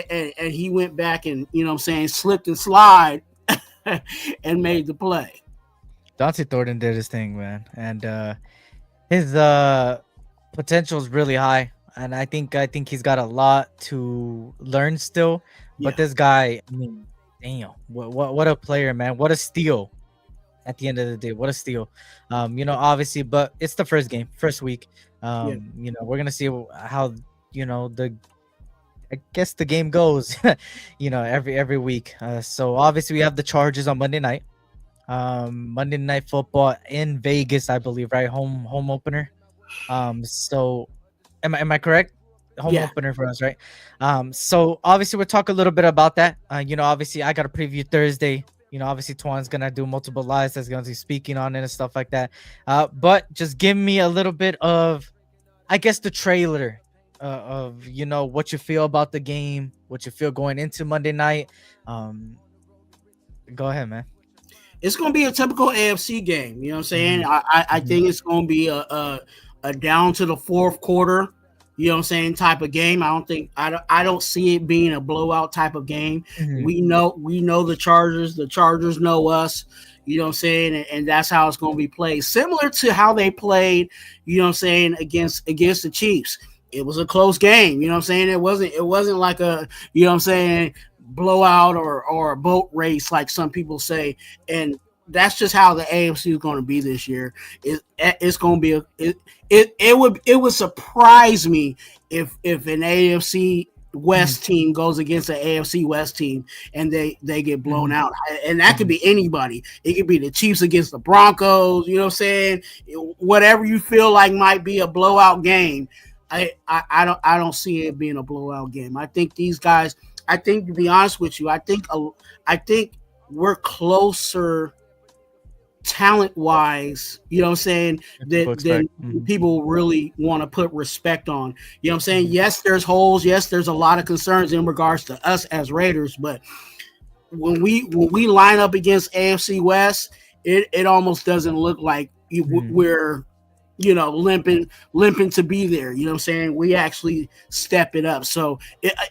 And he went back and, you know what I'm saying, slipped and slide and made the play. Dante Thornton did his thing, man, and his potential is really high, and I think he's got a lot to learn still. Yeah. But this guy, I mean, damn, what a player, man! What a steal! At the end of the day, what a steal. Obviously, but it's the first game, first week. We're gonna see how the I guess the game goes, every week. So obviously we have the Chargers on Monday night. Monday Night Football in Vegas, I believe, right? Home opener. So am I correct? Home Yeah. opener for us, right? So obviously we'll talk a little bit about that. Obviously I got a preview Thursday. Obviously Twan's gonna do multiple lives that's gonna be speaking on it and stuff like that. But just give me a little bit of, I guess, the trailer of what you feel about the game, what you feel going into Monday night. Go ahead, man. It's going to be a typical AFC game. You know what I'm saying? I think it's going to be a down to the fourth quarter, you know what I'm saying, type of game. I don't see it being a blowout type of game. Mhm. We know the Chargers. The Chargers know us. You know what I'm saying? And that's how it's going to be played. Similar to how they played, you know what I'm saying, against the Chiefs. It was a close game. You know what I'm saying? It wasn't like a, you know what I'm saying, blowout or a boat race like some people say. And that's just how the AFC is going to be this year. It's going to be it would surprise me if an AFC West team goes against an AFC West team and they get blown out. And that could be anybody. It could be the Chiefs against the Broncos, you know what I'm saying? Whatever you feel like might be a blowout game. I don't see it being a blowout game. I think these guys, to be honest with you, I think we're closer talent wise, you know what I'm saying, than people really want to put respect on. You know what I'm saying? Yes, there's holes. Yes, there's a lot of concerns in regards to us as Raiders, but when we line up against AFC West, it almost doesn't look like we're limping to be there. You know what I'm saying? We actually step it up. So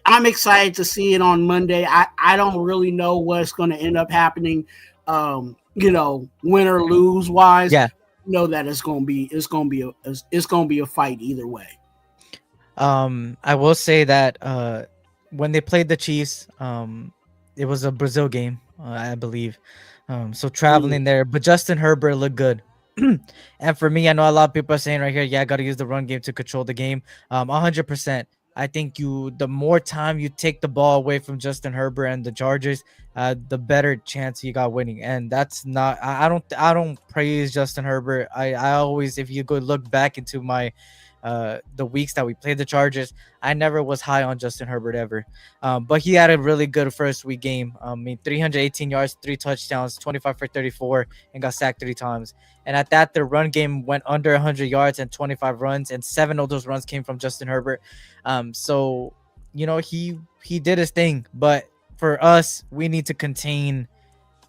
I'm excited to see it on Monday. I don't really know what's going to end up happening, win or lose wise. Yeah. That it's going to be a fight either way. I will say that when they played the Chiefs, it was a Brazil game, I believe. So traveling there, but Justin Herbert looked good. And for me, I know a lot of people are saying right here, yeah, I got to use the run game to control the game. 100%. I think the more time you take the ball away from Justin Herbert and the Chargers, the better chance you got winning. And that's not, I don't praise Justin Herbert. I always, if you go look back into my the weeks that we played the Chargers, I never was high on Justin Herbert ever. But he had a really good first week game. 318 yards, 3 touchdowns, 25 for 34, and got sacked 3 times. And at that, their run game went under 100 yards and 25 runs, and 7 of those runs came from Justin Herbert. So he did his thing. But for us, we need to contain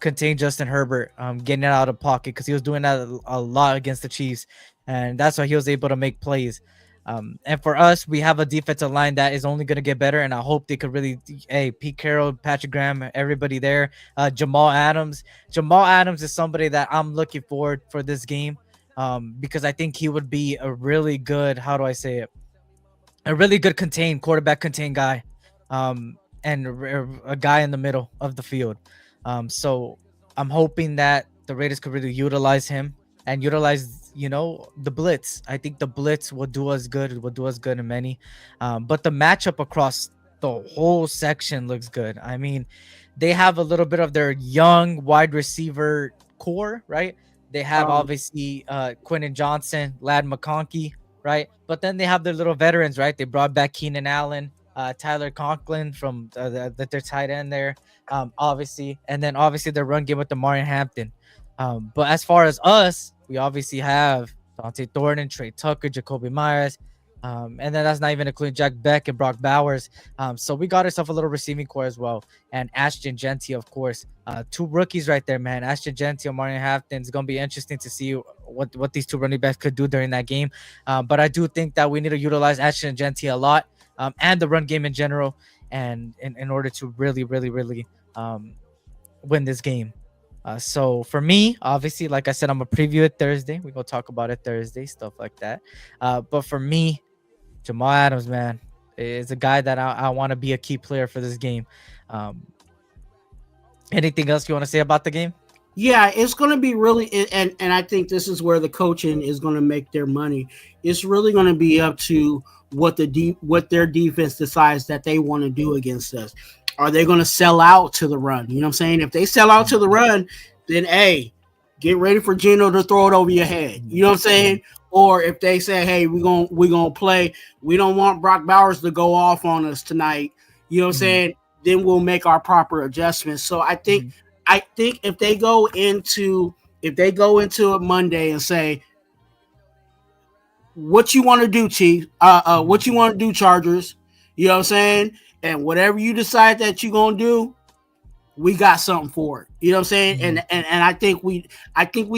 Justin Herbert, getting it out of pocket, because he was doing that a lot against the Chiefs, and that's why he was able to make plays. And for us, we have a defensive line that is only going to get better, and I hope they could really, Pete Carroll, Patrick Graham, everybody there, Jamal Adams. Jamal Adams is somebody that I'm looking forward for this game, because I think he would be a really good, how do I say it, a really good quarterback contain guy. and a guy in the middle of the field. So I'm hoping that the Raiders could really utilize him and utilize, the blitz. I think the blitz will do us good. It will do us good in many. But the matchup across the whole section looks good. I mean, they have a little bit of their young wide receiver core, right? They have obviously Quentin Johnson, Lad McConkey, right? But then they have their little veterans, right? They brought back Keenan Allen, Tyler Conklin from their tight end there, obviously, and then obviously their run game with the Marion Hampton. But as far as us, we obviously have Dante Thornton, Trey Tucker, Jacoby Myers, and then that's not even including Jack Beck and Brock Bowers. So we got ourselves a little receiving core as well, and Ashton Genty, of course. Two rookies right there, man. Ashton Genty and Marion Hampton. It's gonna be interesting to see what these two running backs could do during that game. But I do think that we need to utilize Ashton Genty a lot, and the run game in general, and in order to really, really, really win this game. So for me, obviously, like I said, I'm gonna preview it Thursday. We're gonna talk about it Thursday, stuff like that. But for me, Jamal Adams, man, is a guy that I want to be a key player for this game. Anything else you want to say about the game? Yeah, it's going to be really, and I think this is where the coaching is going to make their money. It's really going to be up to what their defense decides that they want to do against us. Are they going to sell out to the run? You know what I'm saying? If they sell out to the run, then hey, get ready for Geno to throw it over your head. You know what I'm saying? Or if they say, hey, we're gonna play, we don't want Brock Bowers to go off on us tonight. You know what I'm saying? Then we'll make our proper adjustments. So I think if they go into it Monday and say, what you want to do, Chief? What you want to do, Chargers? You know what I'm saying? And whatever you decide that you're gonna do, we got something for it. You know what I'm saying? And I think we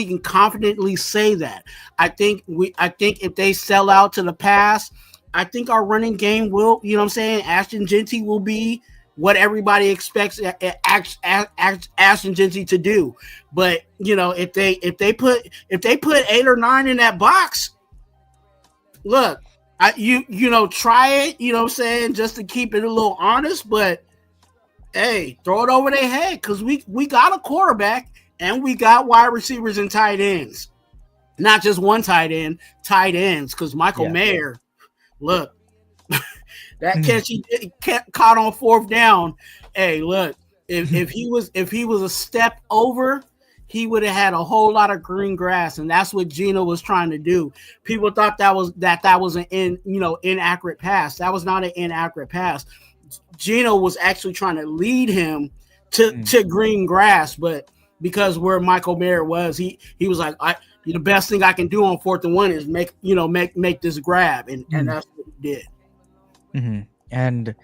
can confidently say that. I think if they sell out to the pass, I think our running game will, you know what I'm saying, Ashton Genty will be what everybody expects Ashton Genty to do. But if they put 8 or 9 in that box, look, try it, you know what I'm saying, just to keep it a little honest, but hey, throw it over their head, because we got a quarterback and we got wide receivers and tight ends. Not just one tight end, tight ends, because Michael Mayer, look, that catch he caught on 4th down. Hey, look, if he was a step over, he would have had a whole lot of green grass, and that's what Geno was trying to do. People thought that was an inaccurate pass. That was not an inaccurate pass. Geno was actually trying to lead him to green grass, but because where Michael Mayer was, he was like, the best thing I can do on 4th and 1 is make this grab, and that's what he did. And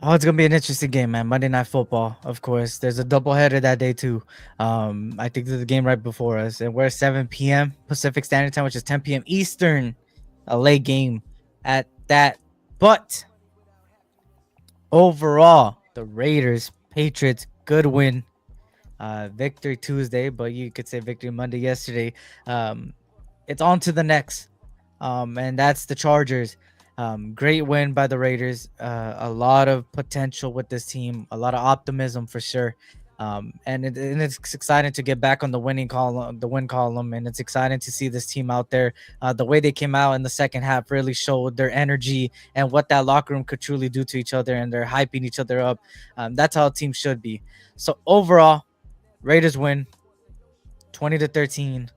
it's gonna be an interesting game, man. Monday Night Football, of course. There's a doubleheader that day too. I think there's a game right before us, and we're 7 p.m. Pacific Standard Time, which is 10 p.m. Eastern. A late game at that, but overall, the Raiders, Patriots, good win. Victory Tuesday, but you could say victory Monday yesterday. It's on to the next. And that's the Chargers. Great win by the Raiders. A lot of potential with this team, a lot of optimism for sure. And it's exciting to get back on the win column, and it's exciting to see this team out there. The way they came out in the second half really showed their energy and what that locker room could truly do to each other, and they're hyping each other up. That's how a team should be. So overall, Raiders win 20-13.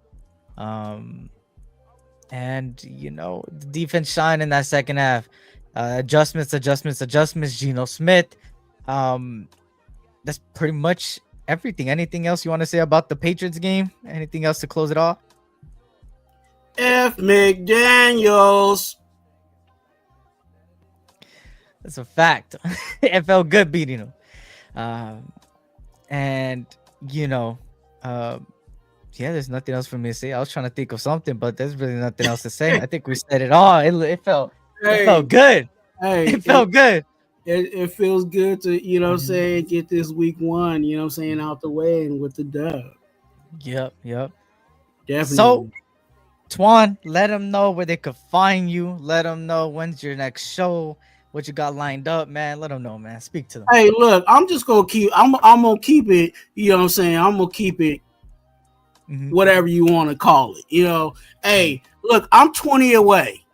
And the defense shined in that second half. Adjustments. Geno Smith. That's pretty much everything. Anything else you want to say about the Patriots game? Anything else to close it off? F. McDaniels. That's a fact. It felt good beating him. And there's nothing else for me to say. I was trying to think of something, but there's really nothing else to say. I think we said it all. It felt good. It felt good. It feels good to, get this week 1, out the way and with the dub. Yep. Definitely. So, Twuan, let them know where they could find you. Let them know when's your next show. what you got lined up, man. Let them know, man. Speak to them. Hey, look, I'm just gonna keep. I'm gonna keep it. You know what I'm saying? I'm gonna keep it. Whatever you want to call it. You know. Hey, look, I'm 20 away.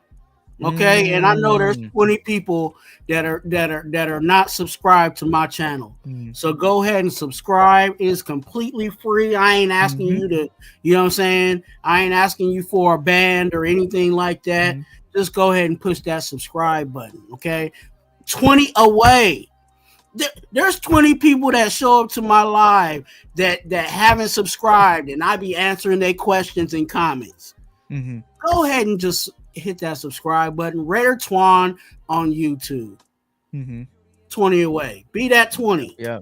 Okay, and I know there's 20 people that are not subscribed to my channel. So go ahead and subscribe. It's completely free. I ain't asking you to, you know what I'm saying? I ain't asking you for a band or anything like that. Just go ahead and push that subscribe button. Okay, 20 away. There's 20 people that show up to my live that haven't subscribed, and I be answering their questions and comments. Go ahead and just hit that subscribe button. Raider Twuan on YouTube. 20 away. Be that 20. Yeah.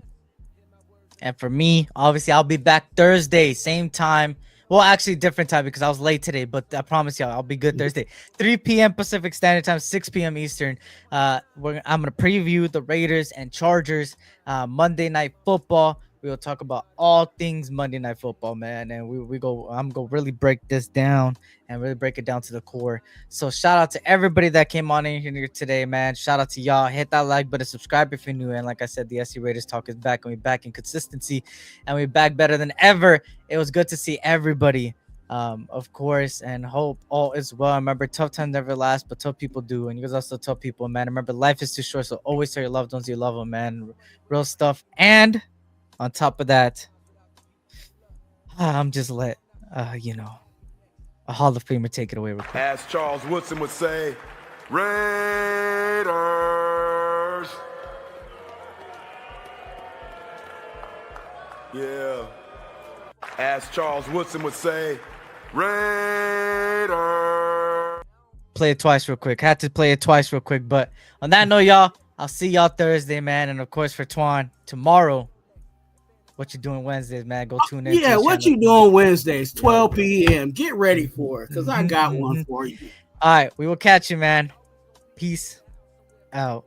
And for me, obviously, I'll be back Thursday, same time. Well, actually, different time because I was late today, but I promise y'all, I'll be good Thursday. 3 p.m. Pacific Standard Time, 6 p.m. Eastern. I'm going to preview the Raiders and Chargers Monday Night Football. We will talk about all things Monday Night Football, man. And I'm going to really break this down and really break it down to the core. So shout out to everybody that came on in here today, man. Shout out to y'all. Hit that like button, subscribe if you're new. And like I said, the SC Raiders Talk is back, and we're back in consistency, and we're back better than ever. It was good to see everybody, of course, and hope all is well. Remember, tough times never last, but tough people do. And you guys also tell people, man, remember, life is too short, so always tell your loved ones you love them, man. Real stuff. And on top of that, I'm just let, a Hall of Famer take it away real quick. As Charles Woodson would say, Raiders. Yeah. As Charles Woodson would say, Raiders. Play it twice real quick. Had to play it twice real quick. But on that note, y'all, I'll see y'all Thursday, man. And of course, for Twuan, tomorrow, what you doing Wednesdays, man? Go tune in. Yeah, what you doing Wednesdays, 12 p.m. Get ready for it, because I got one for you. All right, we will catch you, man. Peace out.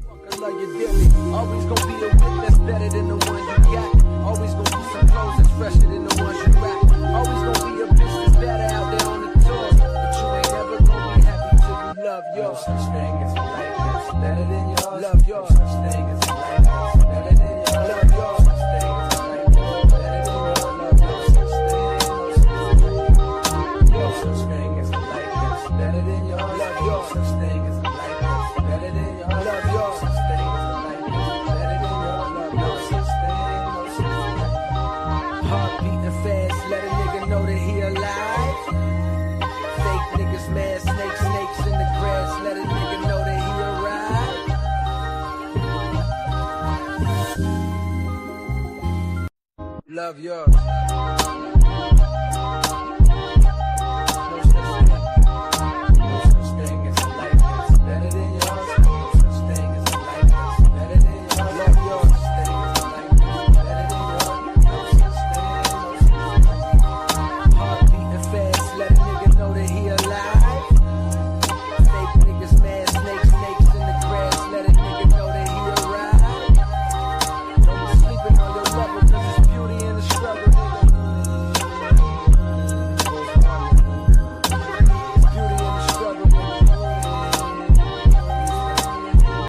Always gonna be a whip that's better than the one you got. Always gonna be some clothes that's fresher than the ones you rock. Always gonna be a bitch that's better out there on the tour. But you ain't never gonna be happy till you love yours. Such thing as a life that's better than yours. Love yours. Such thing as a life that's better than yours. Love yours. Such thing as a life that's better than yours. Love yours. Such thing as a life that's better than yours. Love yours. Such thing as a life that's better than yours. Love yours. Such thing as a life that's better than yours. Love yours. Such thing. Heart beating fast, let a nigga know that he alive. Fake niggas mad, snakes in the grass, let a nigga know that he arrived. Love yours.